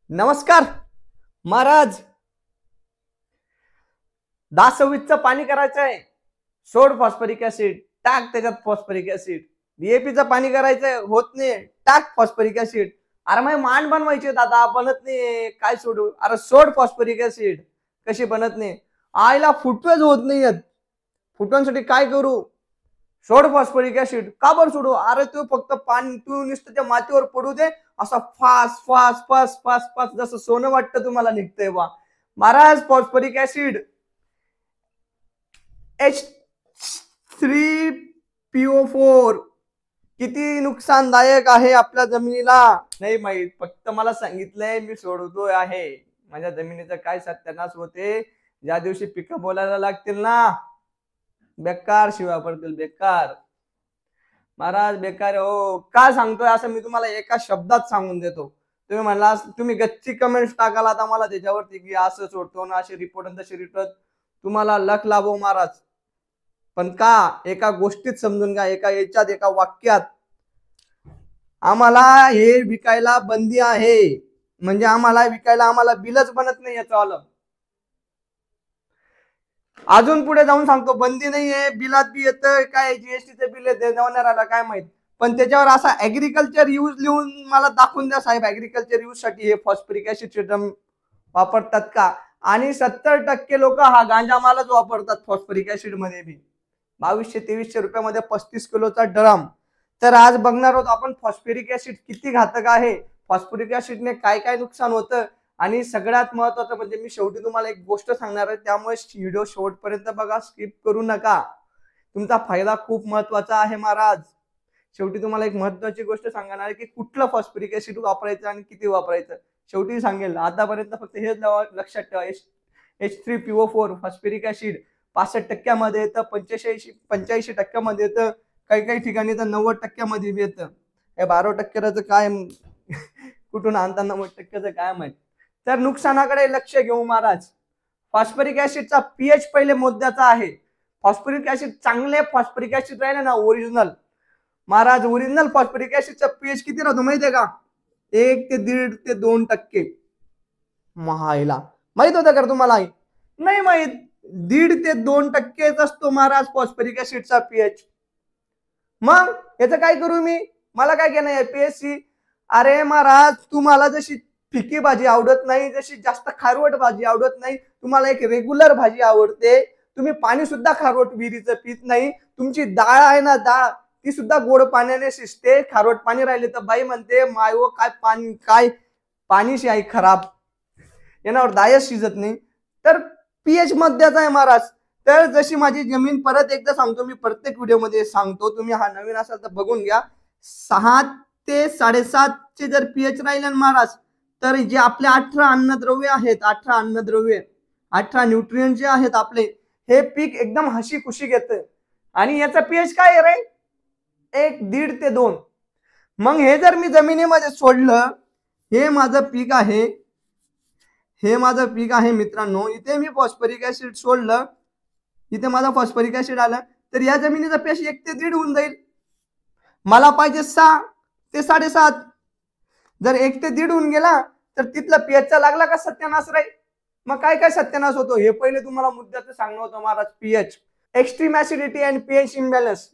नमस्कार महाराज. 10-26चं पाणी करायचं आहे. सोड फॉस्फरिक ऍसिड, टाक त्याच्यात फॉस्फरिक ऍसिड. डीएपीचं पाणी करायचंय, होत नाही, टाक फॉस्फरिक ऍसिड. अरे मग मान बनवायचे दादा, बनत नाही, काय सोडू? अरे सोड फॉस्फरिक ऍसिड. कशी बनत नाही? आईला फुटवेच होत नाहीयेत. फुटवांसाठी काय करू? सोड फॉस्फरिक ऍसिड. का बरं सोडू? अरे तू फक्त पाणी, तू नुसतं त्या मातीवर पडू दे, असं फास फास फास फास फास जसं सोनं वाटतं तुम्हाला निघतंय बा महाराज. फॉस्फरिक ऍसिड H3PO4 किती नुकसानदायक आहे आपल्या जमिनीला नाही माहित. फक्त मला सांगितलंय, मी सोडतोय आहे. माझ्या जमिनीचा काय सत्यानाश होते ज्या दिवशी पिकं बोलायला लागतील ना, बेकार शिवाय पडतील, बेकार महाराज, बेकार हो. का सांगतोय असं मी तुम्हाला एका शब्दात सांगून देतो. तुम्ही म्हणला, तुम्ही गच्ची कमेंट्स टाकाल आता मला त्याच्यावरती की असं सोडतो ना, असे रिपोर्ट तसे रिपोर्ट. तुम्हाला लक लाभो महाराज. पण का एका गोष्टीत समजून घ्या, एका याच्यात, एका वाक्यात. आम्हाला हे विकायला बंदी आहे, म्हणजे आम्हाला विकायला आम्हाला बिलच बनत नाही याचं आलं. अजून पुढे जाऊन सांगतो, बंदी नाहीये, बिलात बी येतं काय, जीएसटीचं बिल देणाऱ्याला काय माहित. पण त्याच्यावर असा ऍग्रिकल्चर यूज लिहून मला दाखवून द्या साहेब, ऍग्रिकल्चर यूज साठी हे फॉस्फरिक ऍसिड सिस्टम वापरतात का? आणि 70% लोक हा गांजा मालच वापरतात फॉस्फरिक ऍसिड मध्ये बी. 2200-2300 रुपयामध्ये 35 किलोचा ड्रम. तर आज बघणार आहोत आपण फॉस्फरिक ऍसिड किती घातक आहे, फॉस्फरिक ऍसिडने काय काय नुकसान होतं. आणि सगळ्यात महत्वाचं म्हणजे मी शेवटी तुम्हाला एक गोष्ट सांगणार आहे, त्यामुळे व्हिडिओ शेवटपर्यंत बघा, स्किप करू नका. तुमचा फायदा खूप महत्वाचा आहे महाराज. शेवटी तुम्हाला एक महत्वाची गोष्ट सांगणार आहे की कुठलं फॉस्फरिक ऍसिड वापरायचं आणि किती वापरायचं, शेवटी सांगेल. आतापर्यंत फक्त हेच लक्षात ठेवा, H3PO4 फॉस्फरिक ऍसिड 65% येतं, 85% येतं, काही काही ठिकाणी तर 90% येतं. हे 12% काय कुठून आणता 90% काय माहित. तर नुकसानाकडे लक्ष घेऊ महाराज. फॉस्फरिक ऍसिडचा पीएच पहिले मुद्द्याचा आहे. फॉस्फरिक ऍसिड चांगले फॉस्फरिक ऍसिड राहिले ना, ओरिजिनल महाराज, ओरिजिनल फॉस्फरिक ऍसिडचा पीएच किती राहतो माहितीये का? 1 ते 1.5 ते 2%. महायला माहित होतं का तुम्हाला? नाही माहित. 1.5 ते 2% असतो महाराज फॉस्फरिक ऍसिडचा पीएच. मग याचं काय करू मी? मला काय केलं आहे पीएचसी? अरे महाराज, तुम्हाला जशी फिकी भाजी आवडत नाही, जशी जास्त खारवट भाजी आवडत नाही, तुम्हाला एक रेग्युलर भाजी आवडते, तुम्ही पाणी सुद्धा खारवट विहिरीचं पित नाही, तुमची डाळ आहे ना, डाळ ती सुद्धा गोड पाण्याने शिजते, खारवट पाणी राहिले तर बाई म्हणते मायव काय पाणी, काय पाणीशी आहे खराब, यावर दायच शिजत नाही. तर पीएच मध्याचा आहे महाराज. तर जशी माझी जमीन, परत एकदा सांगतो मी, प्रत्येक व्हिडिओमध्ये सांगतो, तुम्ही हा नवीन असाल तर बघून घ्या. 6 ते 7.5 चे जर पीएच राहिले महाराज, तर जे आपले 18 अन्नद्रव्य आहेत, 18 न्यूट्रिएंट जे आहेत आपले, हे पीक एकदम हशी खुशी घेतं. आणि याचा पीएच काय रे? 1.5 ते 2. मग हे जर मी जमिनीमध्ये सोडलं, हे माझं पीक आहे, हे माझं पीक आहे मित्रांनो, इथे मी फॉस्फरिक ऍसिड सोडलं, इथे माझा फॉस्फरिक ऍसिड आलं, तर या जमिनीचा पीएच 1 ते 1.5 होऊन जाईल. मला पाहिजे 6 ते 7.5. जर 1 ते 1.5 होऊन गेला तर तिथला पीएचचा लागला का सत्यानाश राहील. मग काय काय सत्यानाश होतो हे पहिले तुम्हाला मुद्द्याचं सांगणं होतं Maharaj. PH, extreme acidity and pH imbalance.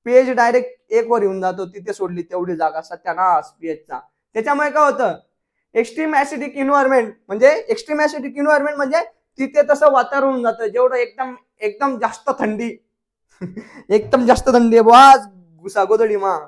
PH direct 1 वर येऊन जातो, तिथे सोडली तेवढी जागा, सत्यानाश पीएचचा. त्याच्यामुळे काय होतं, एक्स्ट्रीम ऍसिडिक इन्व्हायरमेंट म्हणजे तिथे तसं वातावरण होऊन जातं, जेवढं एकदम एकदम जास्त थंडी एकदम जास्त थंडी आहे बुवा, घुसागोदडी मा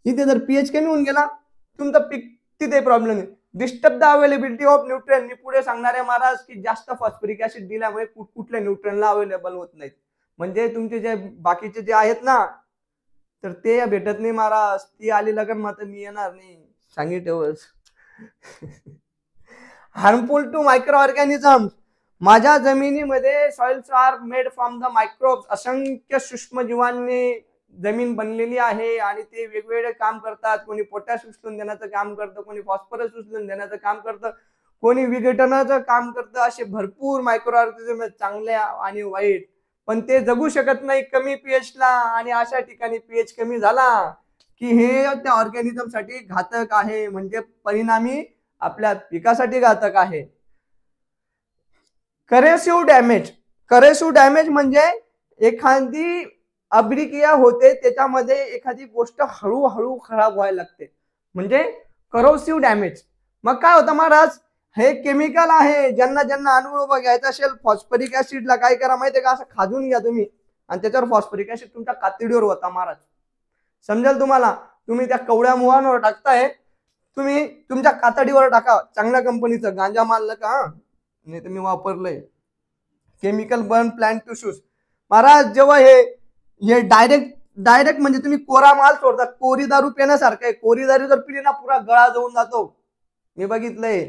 इथे जर पीएच कमी होऊन गेला, तुमचं पीक तिथे प्रॉब्लेम आहे. Disturb the availability of nutrient. मी पुढे सांगणार आहे महाराज की जास्त फॉस्फरिक ऍसिड दिल्यामुळे कुठल्या न्यूट्रिएंटला अवेलेबल होत नाहीत, म्हणजे तुमचे जे बाकीचे जे आहेत ना, तर ते भेटत नाही महाराज. ती आली लगन मात्र मी येणार नाही, सांगितलं. Harmful to microorganism. माझ्या जमिनीमध्ये soils are made from the microbes. असंख्य सूक्ष्मजीवांनी जमीन बनलेली आहे आणि ते वेगवेगळे काम करतात. कोणी पोटॅश उचलून देण्याचं काम करतं, कोणी फॉस्फरस उचलून देण्याचं काम करतं, कोणी विघटनाचं काम करतं. असे भरपूर मायक्रो ऑर्गॅनिझम चांगले आणि वाईट, पण ते जगू शकत नाही कमी पीएच ला. आणि अशा ठिकाणी पीएच कमी झाला की हे त्या ऑर्गॅनिझम साठी घातक आहे, म्हणजे परिणामी आपल्या पिकासाठी घातक आहे. करेसिव्ह डॅमेज म्हणजे एखादी अभिक्रिया होते, त्याच्यामध्ये एखादी गोष्ट हळूहळू खराब व्हायला लागते, म्हणजे करोसिव्ह डॅमेज. मग काय होतं महाराज, हे केमिकल आहे, ज्यांना ज्यांना अनुभव घ्यायचा असेल फॉस्फरिक ऍसिडला काय करा माहितीये का, असं खाजून घ्या तुम्ही आणि त्याच्यावर फॉस्फरिक ऍसिड तुमच्या कातडीवर होता महाराज, समजेल तुम्हाला. तुम्ही त्या कवड्या मुळांवर टाकताय, तुम्ही तुमच्या कातडीवर टाका, चांगल्या कंपनीचं गांजा मारलं का, नाही तर मी वापरलंय केमिकल बर्न प्लांट टिश्यूज महाराज. जेव्हा हे डायरेक्ट म्हणजे तुम्ही कोरा माल सोडता, कोरी दारू पिण्यासारखं आहे. कोरी दारू जर पिली ना पुरा गळा जाऊन जातो, मी बघितलंय,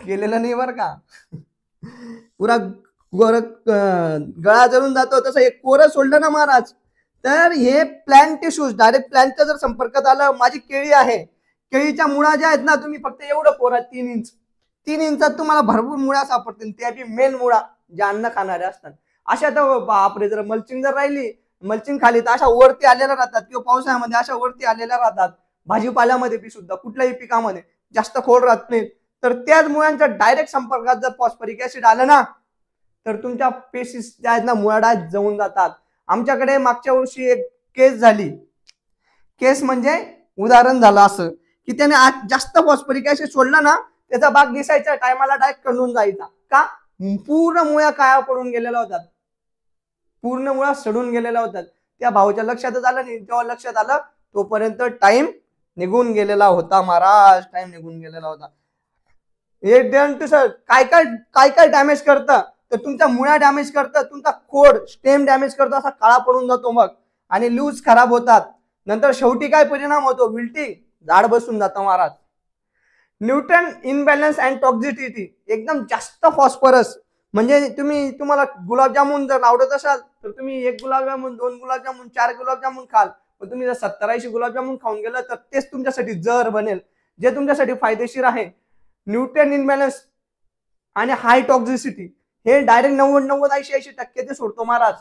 केलेलं नाही बरं का, पुरा गळा जळून जातो. तसं हे कोरं सोडलं ना महाराज, तर हे प्लांट टिश्यूज डायरेक्ट प्लांटच्या जर संपर्कात आलं, माझी केळी आहे, केळीच्या मुळा ज्या आहेत ना, तुम्ही फक्त एवढं कोरा 3 इंचात तुम्हाला भरपूर मुळा सापडतील, त्या बी मेन मुळा ज्या अन्न खाणारे असतात. अशा तर बापरे, जर मल्चिंग जर राहिली, मल्चिंग खाली तर अशा वरती आलेल्या राहतात, किंवा पावसाळ्यामध्ये अशा वरती आलेल्या राहतात. भाजीपाल्यामध्ये बी सुद्धा कुठल्याही पिकामध्ये जास्त खोल राहत नाहीत. तर त्याच मुळांच्या डायरेक्ट संपर्कात जर फॉस्फरिक ऍसिड आलं ना, तर तुमच्या पेशी ज्या आहेत ना, मुळाडा जळून जातात. आमच्याकडे मागच्या वर्षी एक केस झाली. केस म्हणजे उदाहरण झालं असं की त्याने जास्त फॉस्फरिक ऍसिड सोडला ना, त्याचा बाग दिसायचा टायमाला डायरेक्ट कळून जायचा. का? पूर्ण मुळ्या काळ्या पडून गेलेल्या होत्या, पूर्ण मुळा सडून गेलेल्या होत्या. त्या भाऊच्या लक्षातच आलं नाही. जेव्हा लक्षात आलं तोपर्यंत टाइम निघून गेलेला होता महाराज, टाइम निघून गेलेला होता. हे सर काय काय डॅमेज करतं, तर तुमच्या मुळ्या डॅमेज करतं, तुमचा खोड स्टेम डॅमेज करतो, असा काळा पडून जातो मग, आणि लूज खराब होतात. नंतर शेवटी काय परिणाम होतो, विल्टिंग, झाड बसून जातं महाराज. न्यूट्रन इनबॅलन्स अँड टॉक्झिसिटी, एकदम जास्त फॉस्फरस, म्हणजे तुम्हाला गुलाबजामुन जर आवडत असाल तर तुम्ही 1 गुलाबजामुन, 2 गुलाबजामुन, 4 गुलाबजामुन खाल, पण तुम्ही जर 70-80 गुलाबजामुन खाऊन गेलं तर तेच तुमच्यासाठी जहर बनेल, जे तुमच्यासाठी फायदेशीर आहे. न्यूट्रन इनबॅलन्स आणि हाय टॉक्झिसिटी हे डायरेक्ट 90-80% ते सोडतो महाराज.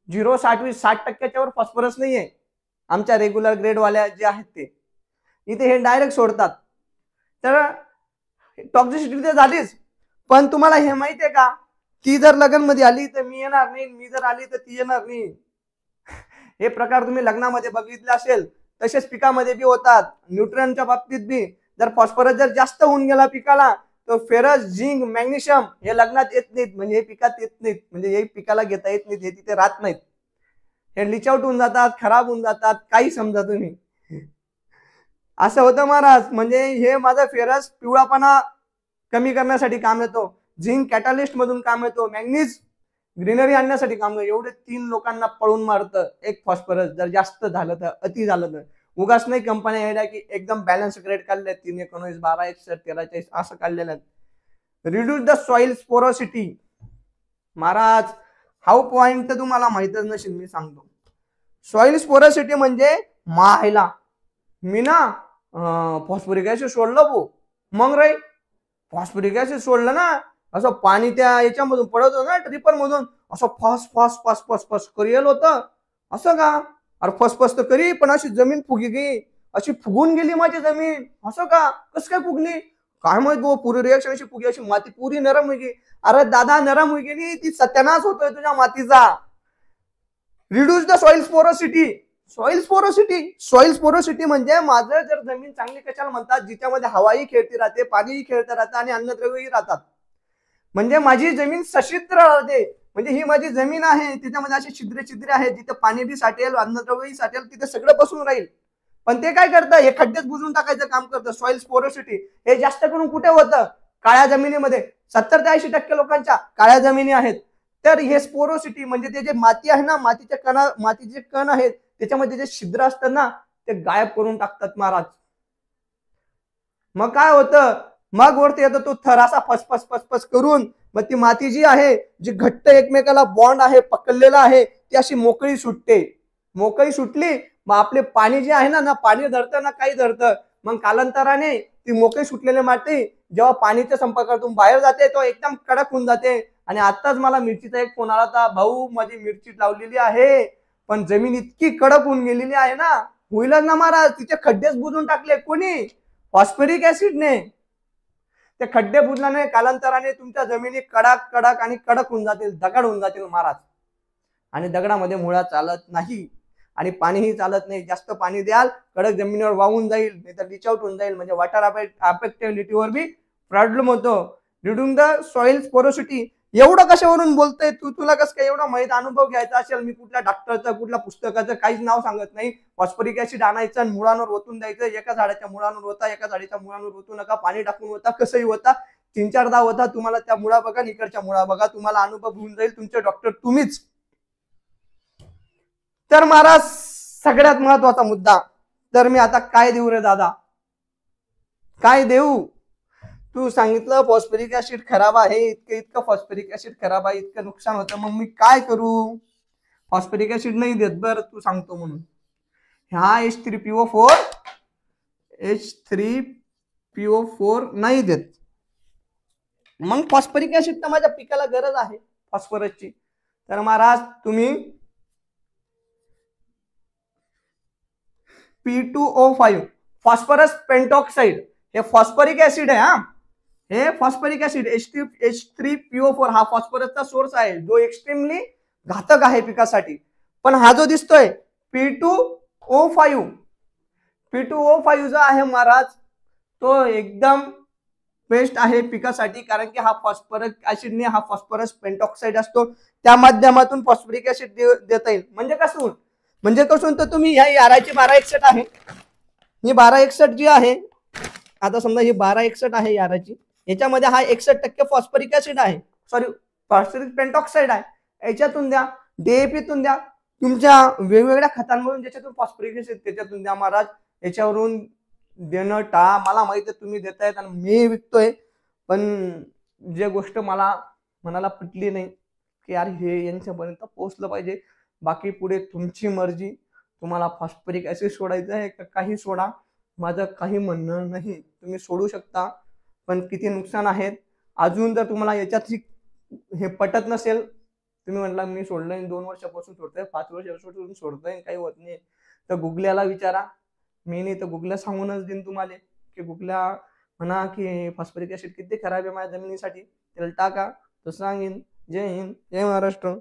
0-60% वर फॉस्फरस नाहीये. आमच्या रेग्युलर ग्रेडवाल्या जे आहेत ते इथे हे डायरेक्ट सोडतात. तर टॉक्झिसिटी ते झालीच, पण तुम्हाला हे माहितीये का, ती जर लग्न मध्ये आली तर मी येणार नाही, मी जर आली तर ती येणार नाही. हे प्रकार तुम्ही लग्नामध्ये बघितले असेल, तसेच पिकामध्ये बी होतात. न्यूट्रनच्या बाबतीत बी जर फॉस्फरस जर जास्त होऊन गेला पिकाला, तर फेरस, झिंक, मॅग्नेशियम हे लग्नात येत नाहीत, म्हणजे हे पिकात येत नाहीत, म्हणजे हे पिकाला घेता येत नाहीत, हे तिथे राहत नाहीत, हे लिच आउट होऊन जातात, खराब होऊन जातात, काही समजा तुम्ही. असं होतं महाराज. म्हणजे हे माझा फेरस पिवळापणा कमी करण्यासाठी काम येतो, झिंक कॅटलिस्ट मधून काम येतो, मॅग्नीज ग्रीनरी आणण्यासाठी काम येतो. एवढे 3 लोकांना पळून मारतं एक फॉस्फरस, जर जास्त झालं तर, अति झालं तर. उगाच नाही कंपन्या येण्या की एकदम बॅलन्स ग्रेड काढले, 3-19, 12-61, 13-40 असं काढलेलं. रिड्यूस द सॉइल स्पोरोसिटी महाराज, हा पॉइंट तर तुम्हाला माहितच नसेल, मी सांगतो. सॉइल स्पोरोसिटी म्हणजे मायला मी ना फॉस्फरिक ऍसिड सोडलं भाऊ, मग रे फॉस्फरिक ऍसिड सोडलं ना, असं पाणी त्या याच्यामधून पडत होतं ना, ट्रिपर मधून, असं फस फस फस फस फस करियल होतं. असं का? अरे फसफस तर करी, पण अशी जमीन फुगी गई, अशी फुगून गेली माझी जमीन. असं का? कसं काय फुगली काय माहित भाऊ, पुरी रिएक्शन अशी फुगी, अशी माती पुरी नरम होई गेली. अरे दादा, नरम होई गेली ती, सत्यानाश होतोय तुझ्या मातीचा. Reduce the soil porosity. Soil porosity म्हणजे माझं जर जमीन चांगली कशाला म्हणतात, जिच्यामध्ये हवाही खेळती राहते, पाणीही खेळतं राहतं आणि अन्नद्रव्यही राहतात. म्हणजे माझी जमीन सशिद्र राहते, म्हणजे ही माझी जमीन आहे, त्याच्यामध्ये अशी छिद्रे आहेत, जिथे पाणी बी साठेल, अन्नद्रव्यही साठेल, तिथे सगळं बसून राहील. पण ते काय करतं, हे खड्डेच बुजून टाकायचं काम करतं. सॉइल स्पोरोसिटी हे जास्त करून कुठे होतं, काळ्या जमिनीमध्ये. 70-80% लोकांच्या काळ्या जमिनी आहेत. तर हे स्पोरोसिटी म्हणजे ते जे माती आहे ना, मातीचे कण आहेत, त्याच्यामध्ये जे छिद्र असतात ना, ते गायब करून टाकतात महाराज. मग काय होतं, मग वरती येतो तो थर असा फसफस फसफस करून, मग ती माती जी आहे, जी घट्ट एकमेकाला बॉन्ड आहे, पकडलेला आहे, ती अशी मोकळी सुटते. मोकळी सुटली, मग आपले पाणी जे आहे ना, पाणी धरतं ना, काही धरतं. मग कालांतराने ती मोकळी सुटलेली माती जेव्हा पाणीच्या संपर्कातून बाहेर जाते, तो एकदम कडक होऊन जाते. आणि आताच मला मिरचीचा एक फोन आला होता, भाऊ माझी मिरची लावलेली आहे, पण जमीन इतकी कडक होऊन गेलेली आहे ना, होईलच ना महाराज. तिचे खड्डेच बुजून टाकले कोणी? फॉस्फरिक ऍसिडने. ते खड्डे बुजल्याने कालांतराने तुमच्या जमिनी कडक कडक आणि कडक होऊन जातील, दगड होऊन जातील महाराज. आणि दगडामध्ये मुळा चालत नाही आणि पाणीही चालत नाही. जास्त पाणी द्याल कडक जमिनीवर वाहून जाईल, नाही तर लिच आउट होऊन जाईल. म्हणजे वॉटर अफेक्टिव्हिटीवर बी प्रॉब्लेम होतो. Reducing the soil porosity. एवढं कशावरून बोलतोय तू? तुला कसं काय एवढा माहित अनुभव घ्यायचा असेल? मी कुठल्या डॉक्टरचं कुठल्या पुस्तकाचं काहीच नाव सांगत नाही. फॉस्फरिक ऍसिड आणायचं आणि मुळांवर ओतून द्यायचं. एका झाडाच्या मुळांवर होता, एका झाडाच्या मुळांवर ओतू नका. पाणी टाकून होता, कसंही होता, 3-4दा होता. तुम्हाला त्या मुळा बघा, इकडच्या मुळा बघा, तुम्हाला अनुभव होऊन जाईल. तुमचे डॉक्टर तुम्हीच. तर महाराज सगळ्यात महत्वाचा मुद्दा, तर मी आता काय देऊ रे दादा, काय देऊ? तू सांगितलं फॉस्फरिक ऍसिड खराब आहे, इतकं फॉस्फरिक ऍसिड खराब आहे, इतकं नुकसान होतं, मग मी काय करू? फॉस्फरिक ऍसिड नाही देत, बरं तू सांगतो म्हणून. ह्या H3PO4 नाही देत. मग फॉस्फरिक ऍसिड तर माझ्या पिकाला गरज आहे फॉस्फरसची. तर महाराज तुम्ही P2O5 फॉस्फरस पेंटॉक्साइड, हे फॉस्फरिक ऍसिड आहे. हा, हे फॉस्फरिक ऍसिड H3PO4 हा फॉस्फरसचा सोर्स आहे, जो एक्स्ट्रीमली घातक आहे पिकासाठी. पण हा जो दिसतोय P2O5 जो आहे महाराज, तो एकदम बेस्ट आहे पिकासाठी. कारण की हा फॉस्फरिक ऍसिडने, हा फॉस्फरस पेंटॉक्साइड असतो, त्या माध्यमातून फॉस्फरिक ऍसिड देता येईल. म्हणजे कसं तर तुम्ही ह्या याराची 1261 आहे, ही 1261 जी आहे, आता समजा ही 1261 आहे याराची, याच्यामध्ये हा 61% फॉस्फरिक ऍसिड आहे, सॉरी फॉस्फरिक पेंटॉक्साइड आहे. याच्यातून द्या, DAPतून द्या, तुमच्या वेगवेगळ्या खतांमधून ज्याच्यातून फॉस्फरिक ऍसिड त्याच्यातून द्या महाराज. याच्यावरून देणं टाळा. मला माहिती आहे तुम्ही देतायत आणि मी विकतोय, पण जे गोष्ट मला मनाला पटली नाही की यार हे यांच्यापर्यंत पोहोचलं पाहिजे. बाकी पुढे तुमची मर्जी, तुम्हाला फॉस्फरिक ऍसिड सोडायचं आहे का काही सोडा, माझं काही म्हणणं नाही. तुम्ही सोडू शकता, पण किती नुकसान आहेत. अजून जर तुम्हाला याच्यात हे पटत नसेल, तुम्ही म्हटलं मी सोडलंय 2 वर्षापासून सोडतोय, 5 वर्षापासून सोडतोय, काही होत नाही, तर गुगल्याला विचारा. मी नाही तर गुगल्या सांगूनच देईन तुम्हाला की गुगल्या म्हणा की फॉस्फरिक ऍसिड किती खराब आहे माझ्या जमिनीसाठी, त्याला टाका, तर सांगेन. जय हिंद, जय महाराष्ट्र.